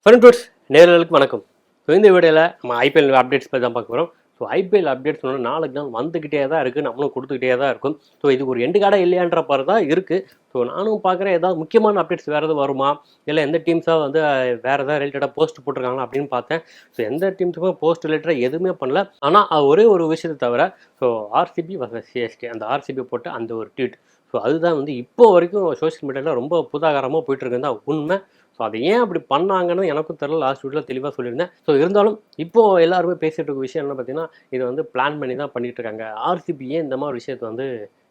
Friends நேயர்களுக்கு வணக்கம். So இந்த வீடியோவில் நம்ம ஐபிஎல் அப்டேட்ஸ் பற்றி தான் பார்க்க போகிறோம். ஸோ ஐபிஎல் அப்டேட்ஸ் சொன்னால் நாளுக்கு நாள் வந்துக்கிட்டே தான் இருக்குது, நம்மளும் கொடுத்துக்கிட்டே தான் இருக்கும். ஸோ இதுக்கு ஒரு எண்டு கார்டாக இல்லையான்ற மாதிரி தான் இருக்குது. ஸோ நானும் பார்க்குறேன், ஏதாவது முக்கியமான அப்டேட்ஸ் வேறு எதுவும் வருமா, இல்லை எந்த டீம்ஸாக வந்து வேறு எதாவது ரிலேட்டடாக போஸ்ட் போட்டிருக்காங்களா அப்படின்னு பார்த்தேன். ஸோ எந்த டீம்ஸுக்கும் போஸ்ட் ரிலேட்டடாக எதுவுமே பண்ணல. ஆனால் ஒரே ஒரு விஷயத்தை தவிர, ஸோ ஆர்சிபி வர்சஸ் சிஎஸ்கே, அந்த ஆர்சிபி போட்ட அந்த ஒரு ட்வீட், ஸோ அதுதான் வந்து இப்போ வரைக்கும் சோஷியல் மீடியாவில் ரொம்ப புதாகரமாக போயிட்டுருக்குன்னு தான் உண்மை. ஸோ அதை ஏன் அப்படி பண்ணாங்கன்னு எனக்கும் தெரியல. லாஸ்ட் வீட்டில் தெளிவாக சொல்லியிருந்தேன். ஸோ இருந்தாலும் இப்போது எல்லாருமே பேசிகிட்டு இருக்க விஷயம் என்ன பார்த்தீங்கன்னா, இது வந்து பிளான் பண்ணி தான் பண்ணிட்டு இருக்காங்க. ஆர்சிபி ஏன் இந்த மாதிரி விஷயத்தை வந்து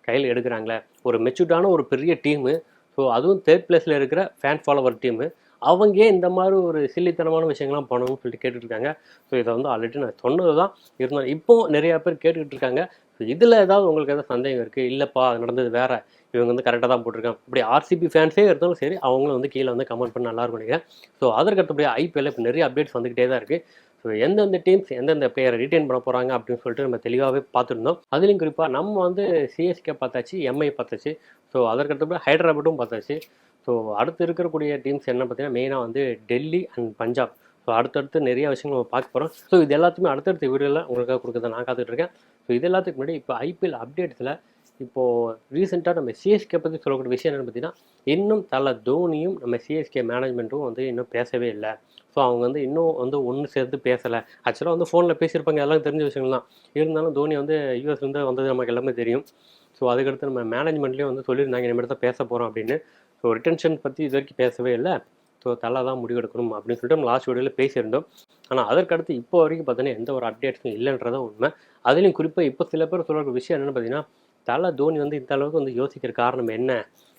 கையில் எடுக்கிறாங்களே, ஒரு மெச்சூர்டான ஒரு பெரிய டீமு, ஸோ அதுவும் தேர்ட் பிளேஸில் இருக்கிற ஃபேன் ஃபாலோவர் டீமு, அவங்க ஏன் இந்த மாதிரி ஒரு சில்லித்தனமான விஷயங்கள்லாம் பண்ணணும்னு சொல்லிட்டு கேட்டுட்டு இருக்காங்க. ஸோ இதை வந்து ஆல்ரெடி நான் சொன்னது தான், இருந்தாலும் இப்போது நிறையா பேர் கேட்டுக்கிட்டு இருக்காங்க. ஸோ இதில் ஏதாவது உங்களுக்கு ஏதாவது சந்தேகம் இருக்குது, இல்லைப்பா அது நடந்தது வேறு, இவங்க வந்து கரெக்டாக தான் போட்டிருக்காங்க, இப்படி ஆர்சிபி ஃபேன்ஸே இருந்தாலும் சரி, அவங்களும் வந்து கீழே வந்து கமெண்ட் பண்ணி நல்லாயிருக்கும் நினைக்கிறேன். ஸோ அதற்கு அடுத்தபடியாக ஐபிஎல்ல இப்போ நிறைய அப்டேட்ஸ் வந்துக்கிட்டே தான் இருக்குது. ஸோ எந்தெந்த டீம்ஸ் எந்தெந்த பிளேயரை ரிட்டைன் பண்ண போகிறாங்க அப்படின்னு சொல்லிட்டு நம்ம தெளிவாகவே பார்த்துருந்தோம். அதுலேயும் குறிப்பாக நம்ம வந்து சிஎஸ்கே பார்த்தாச்சு, எம்ஐ பார்த்தாச்சு, ஸோ அதற்கு அடுத்தபடி ஹைதராபாத்தும் பார்த்தாச்சு. ஸோ அடுத்து இருக்கக்கூடிய டீம்ஸ் என்ன பார்த்தீங்கன்னா, மெயினாக வந்து டெல்லி அண்ட் பஞ்சாப். ஸோ அடுத்தடுத்து நிறைய விஷயங்கள் நம்ம பார்க்க போகிறோம். ஸோ இது எல்லாத்தையுமே அடுத்தடுத்த வீடியோவில் உங்களுக்காக கொடுக்குறத நான் காத்துட்டு இருக்கேன். ஸோ இது எல்லாத்துக்கு முன்னாடி இப்போ ஐபிஎல் அப்டேட்ஸில் இப்போது ரீசெண்டாக நம்ம சிஎஸ்கே பற்றி சொல்லக்கூடிய விஷயம் என்னென்னு பார்த்தீங்கன்னா, இன்னும் தலை தோனியும் நம்ம சிஎஸ்கே மேனேஜ்மெண்ட்டும் வந்து இன்னும் பேசவே இல்லை. ஸோ அவங்க வந்து இன்னும் வந்து ஒன்று சேர்ந்து பேசலை. ஆக்சுவலாக வந்து ஃபோனில் பேசியிருப்பாங்க, எல்லாம் தெரிஞ்ச விஷயங்கள் தான். இருந்தாலும் தோனி வந்து யூஎஸ்லேருந்து வந்தது நமக்கு எல்லாமே தெரியும். ஸோ அதுக்கடுத்து நம்ம மேனேஜ்மெண்ட்லேயும் வந்து சொல்லியிருந்தாங்க, இனிமேல் தான் பேச போகிறோம் அப்படின்னு. ஸோ ரிட்டன்ஷன் பற்றி இது வரைக்கும் பேசவே இல்லை. ஸோ தலை தான் முடிவெடுக்கணும் அப்படின்னு சொல்லிட்டு நம்ம லாஸ்ட் வீடியோவில் பேசியிருந்தோம். ஆனால் அதற்கடுத்து இப்போ வரைக்கும் பார்த்தீங்கன்னா எந்த ஒரு அப்டேட்ஸும் இல்லைன்றதான் உண்மை. அதுலேயும் குறிப்பாக இப்போ சில பேர் சொல்கிற விஷயம் என்னென்னு பார்த்தீங்கன்னா, தலை தோனி வந்து இந்த அளவுக்கு வந்து யோசிக்கிற காரணம் என்ன,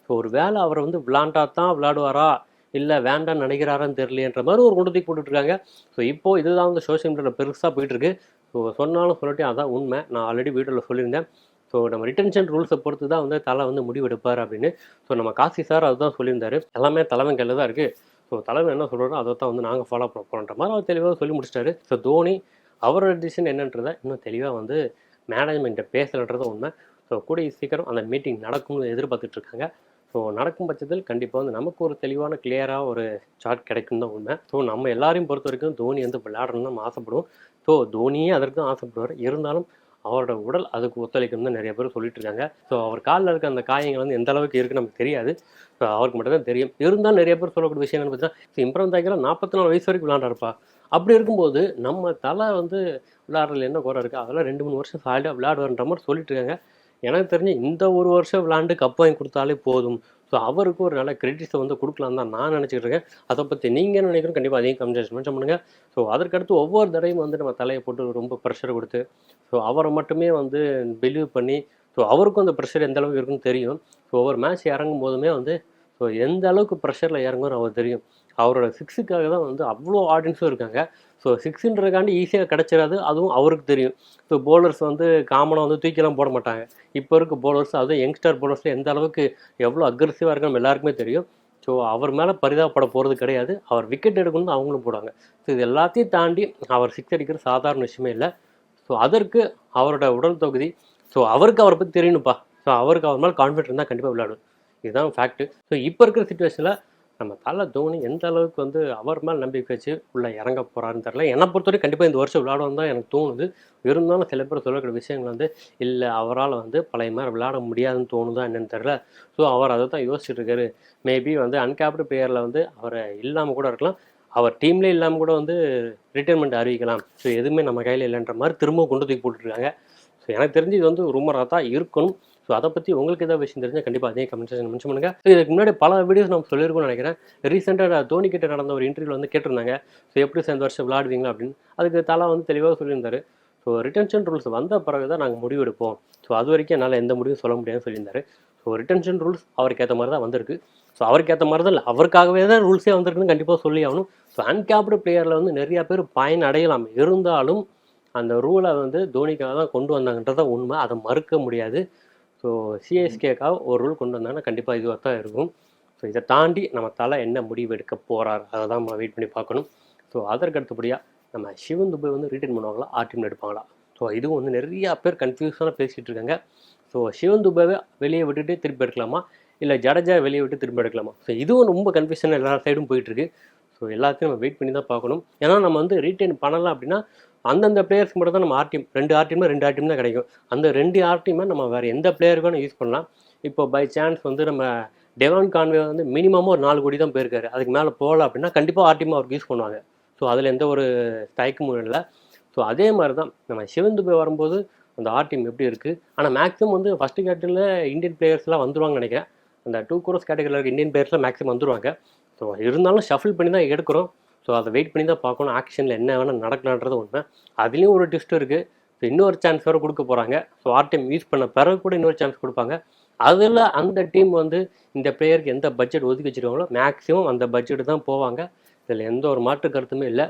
ஸோ ஒரு வேளை அவர் வந்து விளாண்டா தான் விளையாடுவாரா, இல்லை வேண்டான்னு நினைக்கிறாரான்னு தெரியலையன்ற மாதிரி ஒரு குண்டத்துக்கு போட்டுட்ருக்காங்க. ஸோ இப்போது இதுதான் வந்து சோஷியல் மீடியாவில் பெருசாக போயிட்டுருக்கு. ஸோ சொன்னாலும் சொல்லிட்டு அதான் உண்மை. நான் ஆல்ரெடி வீடியோவில் சொல்லியிருந்தேன். ஸோ நம்ம ரிட்டன்ஷன் ரூல்ஸை பொறுத்து தான் வந்து தலை வந்து முடிவெடுப்பார் அப்படின்னு. ஸோ நம்ம காசி சார் அதுதான் சொல்லியிருந்தாரு. எல்லாமே தலைவன் கையில் தான் இருக்குது. ஸோ தலைவன் என்ன சொல்கிறாரோ அதை தான் வந்து நாங்கள் ஃபாலோ பண்ண போகிறோன்ற மாதிரி அவர் தெளிவாக சொல்லி முடிச்சிட்டாரு. ஸோ தோனி அவரோட டிசிஷன் என்னன்றதை இன்னும் தெளிவாக வந்து மேனேஜ்மெண்ட்டை பேசலன்றது உண்மை. ஸோ கூடிய சீக்கிரம் அந்த மீட்டிங் நடக்கும்னு எதிர்பார்த்துட்ருக்காங்க. ஸோ நடக்கும் பட்சத்தில் கண்டிப்பாக வந்து நமக்கு ஒரு தெளிவான கிளியராக ஒரு சார்ட் கிடைக்கும் தான் உண்மை. ஸோ நம்ம எல்லாரையும் பொறுத்த வரைக்கும் தோனி வந்து விளையாடணும்னு நம்ம ஆசைப்படுவோம். ஸோ தோனியே அதற்கும் ஆசைப்படுவார். இருந்தாலும் அவரோட உடல் அதுக்கு ஒத்துழைக்கணும் தான் நிறைய பேர் சொல்லிட்டு இருக்காங்க. ஸோ அவர் காலில் இருக்க அந்த காயங்கள் வந்து எந்த அளவுக்கு இருக்குன்னு நமக்கு தெரியாது. ஸோ அவருக்கு மட்டும் தான் தெரியும். இருந்தாலும் நிறைய பேர் சொல்லக்கூடிய விஷயம் என்னன்னு பார்த்தீங்கன்னா, இம்ரான் தாக்கர் 44 வயசு வரைக்கும் விளையாண்டாருப்பா. அப்படி இருக்கும்போது நம்ம தலை வந்து விளையாடுறதுல என்ன குறை இருக்குது, அதெல்லாம் 2-3 வருஷம் சாலிடாக விளையாடுவார்ன்ற மாதிரி சொல்லிட்டு இருக்காங்க. எனக்கு தெரிஞ்சு இந்த ஒரு வருஷம் விளாண்டு கப் வாங்கி கொடுத்தாலே போதும். ஸோ அவருக்கு ஒரு நல்ல கிரெடிட்ஸை வந்து கொடுக்கலாம் தான் நான் நினச்சிட்டு இருக்கேன். அதை பற்றி நீங்கள் என்ன நினைக்கிறோம், கண்டிப்பாக அதையும் கமெண்ட் மென்ஷன் பண்ணுங்கள். ஸோ அதற்கடுத்து ஒவ்வொரு தடவையும் வந்து நம்ம தலையை போட்டு ரொம்ப ப்ரெஷர் கொடுத்து, ஸோ அவரை மட்டுமே வந்து பிலீவ் பண்ணி, ஸோ அவருக்கும் அந்த ப்ரெஷர் எந்த அளவுக்கு இருக்குன்னு தெரியும். ஸோ ஒவ்வொரு மேட்ச் இறங்கும் போதுமே வந்து ஸோ எந்த அளவுக்கு ப்ரெஷரில் இறங்கும்னு அவர் தெரியும். அவரோட சிக்ஸுக்காக தான் வந்து அவ்வளோ ஆடியன்ஸும் இருக்காங்க. ஸோ சிக்ஸுன்றதுக்காண்டி ஈஸியாக கிடச்சிடாது, அதுவும் அவருக்கு தெரியும். ஸோ போலர்ஸ் வந்து காமனாக வந்து தூக்கிலாம் போட மாட்டாங்க. இப்போ இருக்க போலர்ஸ், அதுவும் யங்ஸ்டர் போலர்ஸில் எந்த அளவுக்கு எவ்வளோ அக்ரெசிவாக இருக்குன்னு நம்ம எல்லாருக்குமே தெரியும். ஸோ அவர் மேலே பரிதாபப்பட போகிறது கிடையாது. அவர் விக்கெட் எடுக்கணும்னு அவங்களும் போடுவாங்க. ஸோ இது எல்லாத்தையும் தாண்டி அவர் சிக்ஸ் அடிக்கிறது சாதாரண விஷயமே இல்லை. ஸோ அதற்கு அவரோட உடல் தொகுதி, ஸோ அவருக்கு அவரை பற்றி தெரியணும்ப்பா. ஸோ அவருக்கு அவர் மேலே கான்ஃபிடென்ட் இருந்தால் கண்டிப்பாக விளையாடும். இதுதான் ஃபேக்ட்டு. ஸோ இப்போ இருக்கிற சுச்சுவேஷனில் நம்ம தலை தோனி எந்த அளவுக்கு வந்து அவர் மேலே நம்பிக்கை வச்சு உள்ளே இறங்க போகிறாருன்னு தெரில. என்னை பொறுத்தவரைக்கும் கண்டிப்பாக இந்த வருஷம் விளையாடணும் தான் எனக்கு தோணுது. இருந்தாலும் சில பேர் சொல்லக்கூடிய விஷயங்கள் வந்து இல்லை, அவரால் வந்து பழைய மாதிரி விளையாட முடியாதுன்னு தோணுதா என்னன்னு தெரில. ஸோ அவர் அதை தான் யோசிச்சுட்டு இருக்காரு. மேபி வந்து அன்கேப்டு பிளேயரில் வந்து அவரை இல்லாமல் கூட இருக்கலாம். அவர் டீம்லேயே இல்லாமல் கூட வந்து ரிட்டைர்மெண்ட் அறிவிக்கலாம். ஸோ எதுவுமே நம்ம கையில் இல்லைன்ற மாதிரி திரும்பவும் கொண்டு தூக்கி போட்டுருக்காங்க. ஸோ எனக்கு தெரிஞ்சு இது வந்து ரூமராக தான் இருக்கணும். ஸோ அதை பற்றி உங்களுக்கு ஏதாவது விஷயம் தெரிஞ்சால் கண்டிப்பாக அதே கமெண்ட் செக்ஷன் மென்ஷன் பண்ணுங்கள். ஸோ இதுக்கு முன்னாடி பல வீடியோஸ் நம்ம சொல்லியிருக்கோம்னு நினைக்கிறேன். ரீசெண்டாக தோனி கிட்ட நடந்த ஒரு இன்டர்வியூவில் வந்து கேட்டிருந்தாங்க, ஸோ எப்படி சேர்ந்த வருஷம் விளையாடுவீங்களா அப்படின்னு. அதுக்கு தலா வந்து தெளிவாக சொல்லியிருந்தார். ஸோ ரிட்டன்ஷன் ரூல்ஸ் வந்த பிறகு தான் நாங்கள் முடிவு எடுப்போம். ஸோ அது வரைக்கும் என்னால் எந்த முடிவும் சொல்ல முடியாதுன்னு சொல்லியிருந்தார். ஸோ ரிட்டன்ஷன் ரூல்ஸ் அவருக்கு ஏற்ற மாதிரி தான் வந்திருக்கு. ஸோ அவருக்கு ஏற்ற மாதிரி தான் இல்லை, அவருக்காகவே தான் ரூல்ஸே வந்திருக்குன்னு கண்டிப்பாக சொல்லி ஆகணும். ஸோ அன்கேப்டு பிளேயரில் வந்து நிறையா பேர் பயன் அடையலாம். இருந்தாலும் அந்த ரூலை வந்து தோனிக்காக தான் கொண்டு வந்தாங்கன்றதான் உண்மை. அதை மறுக்க முடியாது. ஸோ சிஎஸ்கேக்காக ஒரு ரூல் கொண்டு வந்தாங்கன்னா கண்டிப்பாக இதுவாக தான் இருக்கும். ஸோ இதை தாண்டி நம்ம தலை என்ன முடிவு எடுக்க போகிறார், அதை தான் நம்ம வெயிட் பண்ணி பார்க்கணும். ஸோ அதற்கு அடுத்தபடியாக நம்ம சிவன் துபை வந்து ரீட்டைன் பண்ணுவாங்களா, ஆர்டிஎம் எடுப்பாங்களா? ஸோ இதுவும் வந்து நிறையா பேர் கன்ஃபியூஷனாக பேசிகிட்டு இருக்காங்க. ஸோ சிவன் துபைவை வெளியே விட்டுட்டு திருப்பி எடுக்கலாமா, இல்லை ஜடேஜா வெளியே விட்டு திருப்பி எடுக்கலாமா? ஸோ இதுவும் ரொம்ப கன்ஃபியூஷன் எல்லா சைடும் போயிட்டுருக்கு. ஸோ எல்லாத்தையும் நம்ம வெயிட் பண்ணி தான் பார்க்கணும். ஏன்னா நம்ம வந்து ரீட்டைன் பண்ணலாம் அப்படின்னா அந்தந்த பிளேயர்ஸ்க்கு மட்டும் தான் நம்ம ஆர்டிஎம் 2 ஆர்டிஎம்னா 2 ஆர்டிஎம் தான் கிடைக்கும். அந்த 2 ஆர்டிஎம்மை நம்ம வேறு எந்த பிளேயருக்கும் யூஸ் பண்ணலாம். இப்போ பை சான்ஸ் வந்து நம்ம டெவான் கான்வே வந்து மினிமமாக ஒரு 4 கோடி தான் போயிருக்காரு. அதுக்கு மேலே போகல அப்படின்னா கண்டிப்பாக ஆர்டிஎம் அவருக்கு யூஸ் பண்ணுவாங்க. ஸோ அதில் எந்த ஒரு தயக்கமும் இல்லை. ஸோ அதே மாதிரி தான் நம்ம சிவன் துபே வரும்போது அந்த ஆர்டிஎம் எப்படி இருக்குது. ஆனால் மேக்ஸிமம் வந்து ஃபஸ்ட்டு கேட்டரியில் இந்தியன் பிளேயர்ஸ்லாம் வந்துருவாங்கன்னு நினைக்கிறேன். அந்த 2 crores கேட்டகரியில் இருக்க இந்தியன் பிளேயர்ஸ்லாம் மேக்ஸிமம் வந்துருவாங்க. ஸோ இருந்தாலும் ஷஃபில் பண்ணி தான் எடுக்கிறோம். ஸோ அதை வெயிட் பண்ணி தான் பார்க்கணும். ஆக்ஷனில் என்ன வேணால் நடக்கலான்றது உண்மை. அதுலேயும் ஒரு ட்விஸ்ட் இருக்குது. ஸோ இன்னொரு சான்ஸ் வேறு கொடுக்க போகிறாங்க. ஸோ ஆர்டிஎம் யூஸ் பண்ண பிறகு கூட இன்னொரு சான்ஸ் கொடுப்பாங்க. அதில் அந்த டீம் வந்து இந்த பிளேயருக்கு எந்த பட்ஜெட் ஒதுக்கி வச்சுருக்காங்களோ மேக்ஸிமம் அந்த பட்ஜெட்டு தான் போவாங்க. இதில் எந்த ஒரு மாற்று கருத்துமே இல்லை.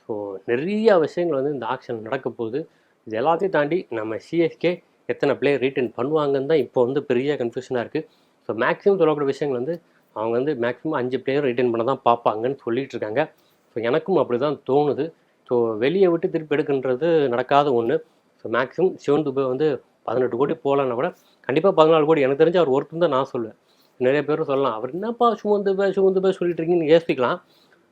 ஸோ நிறைய விஷயங்கள் வந்து இந்த ஆக்ஷன் நடக்க போகுது. இது எல்லாத்தையும் தாண்டி நம்ம சிஎஸ்கே எத்தனை பிளேயர் ரீட்டைன் பண்ணுவாங்கன்னு தான் இப்போ வந்து பெரிய கன்ஃபியூஷனாக இருக்குது. ஸோ மேக்ஸிமம் சொல்லக்கூடிய விஷயங்கள் வந்து அவங்க வந்து மேக்ஸிமம் 5 பிளேயர் ரிட்டைன் பண்ண தான் பார்ப்பாங்கன்னு சொல்லிட்டு இருக்காங்க. ஸோ எனக்கும் அப்படி தான் தோணுது. ஸோ வெளியே விட்டு திருப்பி எடுக்குன்றது நடக்காத ஒன்று. ஸோ மேக்ஸிமம் சிவன் துபே வந்து 18 கோடி போகலன்னா கூட கண்டிப்பாக 14 கோடி எனக்கு தெரிஞ்சு அவர் ஒருத்தர் தான் நான் சொல்லுவேன். நிறைய பேரும் சொல்லலாம் அவர் என்னப்பா சுமன் துபே சொல்லிட்டு இருக்கீங்கன்னு யோசிக்கலாம்.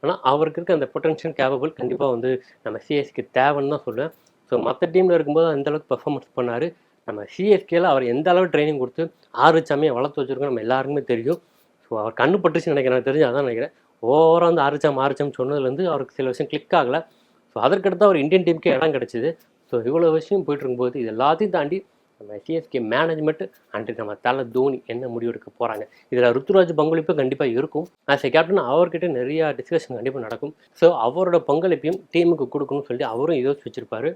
ஆனால் அவருக்கு இருக்க அந்த பொட்டன்ஷியல் கேபபிள் கண்டிப்பாக வந்து நம்ம சிஎஸ்கே தேவைன்னு தான் சொல்லுவேன். ஸோ மற்ற டீமில் இருக்கும்போது அந்தளவுக்கு பெர்ஃபார்மன்ஸ் பண்ணார். நம்ம சிஎஸ்கேல அவர் எந்த அளவு ட்ரைனிங் கொடுத்து ஆறுச்சாமியை வளர்த்து வச்சுருக்கோம் நம்ம எல்லாருக்குமே தெரியும். ஸோ அவர் கண்ணு பட்டுச்சுன்னு நினைக்கிறேன். எனக்கு தெரிஞ்சு அதான் நினைக்கிறேன். ஓவராக வந்து ஆறுச்சாம் சொன்னதுலேருந்து அவருக்கு சில விஷயம் கிளிக் ஆகலை. ஸோ அதற்கடுத்து அவர் இந்தியன் டீமுக்கே இடம் கிடச்சிது. ஸோ இவ்வளோ விஷயம் போயிட்டு இருக்கும்போது இது எல்லாத்தையும் தாண்டி நம்ம சிஎஸ்கே மேனேஜ்மெண்ட் அண்ட் நம்ம தலை தோனி என்ன முடிவு எடுக்க போகிறாங்க. இதில் ருத்துராஜ் பங்களிப்பு கண்டிப்பாக இருக்கும். ஆஸ் ஏ கேப்டன் அவர்கிட்ட நிறையா டிஸ்கஷன் கண்டிப்பாக நடக்கும். ஸோ அவரோட பங்களிப்பையும் டீமுக்கு கொடுக்கணும்னு சொல்லிட்டு அவரும் யோசிச்சு வச்சுருப்பாரு.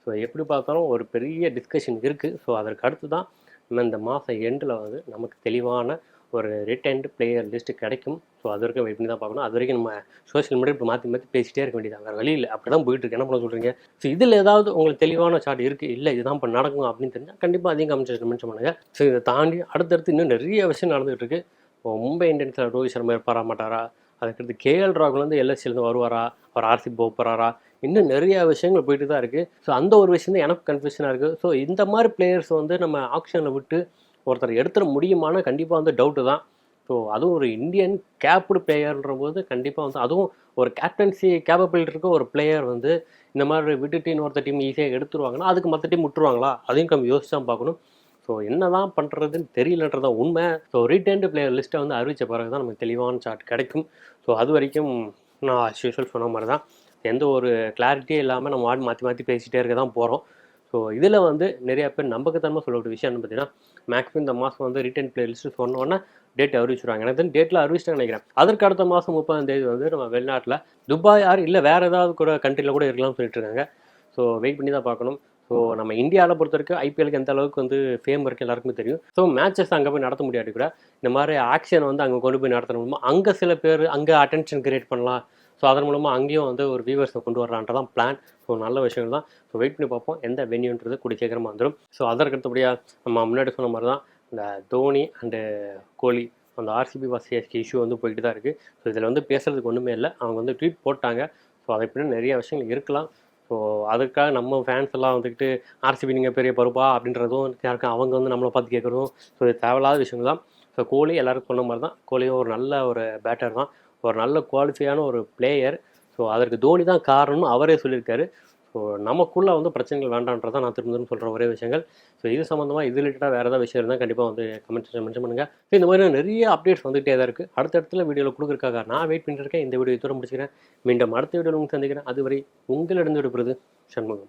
ஸோ எப்படி பார்த்தாலும் ஒரு பெரிய டிஸ்கஷன் இருக்குது. ஸோ அதற்கு அடுத்து தான் நம்ம இந்த மாதம் எண்டில் வந்து நமக்கு தெளிவான ஒரு ரிட்டைன்டு பிளேயர் லிஸ்ட்டு கிடைக்கும். ஸோ அது வரைக்கும் வெயிட் பண்ணி தான் பார்க்கணும். அது வரைக்கும் நம்ம சோஷியல் மீடியா இப்போ மாற்றி பேசிகிட்டே இருக்க வேண்டியது வேறு வழியில் அப்படி தான் போயிட்டுருக்கு. என்ன பண்ண சொல்கிறீங்க? ஸோ இதில் ஏதாவது உங்களுக்கு தெளிவான சார்ட் இருக்குது, இல்லை இதுதான் இப்போ நடக்கும் அப்படின்னு தெரிஞ்சால் கண்டிப்பாக அதிகம் கமெண்ட் மென்ஷன் பண்ணுங்கள். ஸோ இதை தாண்டி அடுத்தடுத்து இன்னும் நிறைய விஷயம் நடந்துகிட்டு இருக்குது. இப்போ மும்பை இந்தியன்ஸில் ரோஹித் சர்மா இருப்பாரா மாட்டாரா, அதுக்கடுத்து கேஎல் ராகுல் வந்து எல்எஸ்சிலேருந்து வருவாரா, அவர் ஆர்சிபி போக போகிறாரா, இன்னும் நிறைய விஷயங்கள் போயிட்டு தான் இருக்குது. ஸோ அந்த ஒரு விஷயம் தான் எனக்கு கன்ஃபியூஷனாக இருக்குது. ஸோ இந்த மாதிரி பிளேயர்ஸ் வந்து நம்ம ஆக்ஷனில் விட்டு ஒருத்தர் எடுத்துட முடியுமானா கண்டிப்பாக வந்து டவுட்டு தான். ஸோ அதுவும் ஒரு இந்தியன் கேப்டு பிளேயர்ன்ற போது கண்டிப்பாக வந்து அதுவும் ஒரு கேப்டன்சி கேப்பபிலிட்டி இருக்க ஒரு பிளேயர் வந்து இந்த மாதிரி விட்டுட்டு இன்னொருத்த டீம் ஈஸியாக எடுத்துருவாங்கன்னா அதுக்கு மற்ற டீம் விட்டுருவாங்களா, அதையும் நம்ம யோசிச்சு தான் பார்க்கணும். ஸோ என்ன தான் பண்ணுறதுன்னு தெரியலன்றதான் உண்மை. ஸோ ரீட்டைன்டு பிளேயர் லிஸ்ட்டை வந்து அறிவித்த பிறகு தான் நமக்கு தெளிவான சார்ட் கிடைக்கும். ஸோ அது வரைக்கும் நான் அஸ் யூஷுவல் சொன்ன மாதிரி தான் எந்த ஒரு கிளாரிட்டியே இல்லாமல் நம்ம மாற்றி பேசிகிட்டே இருக்க தான் போகிறோம். ஸோ இதில் வந்து நிறையா பேர் நம்பகத்தனமாக சொல்லக்கூடிய விஷயம் என்ன பார்த்தீங்கன்னா மேக்ஸிமம் இந்த மாதம் வந்து ரிட்டைன் பிளே லிஸ்ட்டு சொன்னோன்னா டேட் அறிவிச்சிருவாங்க. எனக்கு வந்து டேட்டில் அறிவிச்சிட்டாங்க நினைக்கிறேன். அதற்கு அடுத்த மாதம் 30ஆம் தேதி வந்து நம்ம வெளிநாட்டில் துபாய் இல்லை வேறு ஏதாவது கூட கண்ட்ரியில் கூட இருக்கலாம்னு சொல்லிட்டு இருக்காங்க. ஸோ வெயிட் பண்ணி தான் பார்க்கணும். ஸோ நம்ம இந்தியாவில் பொறுத்த வரைக்கும் ஐபிஎலுக்கு எந்த அளவுக்கு வந்து ஃபேம் இருக்குது எல்லாருக்குமே தெரியும். ஸோ மேட்சஸ் அங்கே போய் நடத்த முடியாது கூட இந்த மாதிரி ஆக்ஷன் வந்து அங்கே கொண்டு போய் நடத்த முடியுமா, அங்கே சில பேர் அங்கே அட்டென்ஷன் கிரியேட் பண்ணலாம். ஸோ அதன் மூலமாக அங்கேயும் வந்து ஒரு வியூவர்ஸை கொண்டு வரலான்றதான் பிளான். ஸோ நல்ல விஷயங்கள் தான். ஸோ வெயிட் பண்ணி பார்ப்போம் எந்த வென்யூன்றது கூடிய சீக்கிரமாக வந்துடும். ஸோ அதற்கு அடுத்தபடியாக நம்ம முன்னாடி சொன்ன மாதிரி தான் இந்த தோனி அண்டு கோலி அந்த ஆர்சிபி சிஎஸ்கே இஷ்யூ வந்து போயிட்டு தான் இருக்குது. ஸோ இதில் வந்து பேசுகிறதுக்கு ஒன்றுமே இல்லை. அவங்க வந்து ட்வீட் போட்டாங்க. ஸோ அதை பின்னாடி நிறைய விஷயங்கள் இருக்கலாம். ஸோ அதுக்காக நம்ம ஃபேன்ஸ் எல்லாம் வந்துக்கிட்டு ஆர்சிபி நீங்கள் பெரிய பருப்பா அப்படின்றதும் யாருக்கும் அவங்க வந்து நம்மளை பார்த்து கேட்குறதும் ஸோ இது தேவையில்லாத விஷயங்கள் தான். ஸோ கோலி எல்லாருக்கும் சொன்ன மாதிரி தான் கோலியும் ஒரு நல்ல ஒரு பேட்டர் தான், ஒரு நல்ல குவாலிஃபையான ஒரு பிளேயர். ஸோ அதற்கு தோனி தான் காரணம்னு அவரே சொல்லியிருக்காரு. ஸோ நமக்குள்ளே வந்து பிரச்சனைகள் வேண்டான்றதான் நான் திரும்ப சொல்கிற ஒரே விஷயங்கள். ஸோ இது சம்மந்தமாக இது ரிலேட்டடாக வேறு ஏதாவது விஷயம் இருந்தால் கண்டிப்பாக வந்து கமெண்ட் செக்ஷன் மென்ஷன் பண்ணுங்கள். ஸோ இந்த மாதிரி நிறைய அப்டேட்ஸ் வந்துகிட்டே தான் இருக்குது. அடுத்த வீடியோவில் கொடுக்குறக்காக நான் வெயிட் பண்ணிட்டு இருக்கேன். இந்த வீடியோ இதோட முடிச்சுக்கிறேன். மீண்டும் அடுத்த வீடியோவில் உங்களுக்கு சந்திக்கிறேன். அதுவரை உங்களிடம் விடுபடுறது சண்முகம்.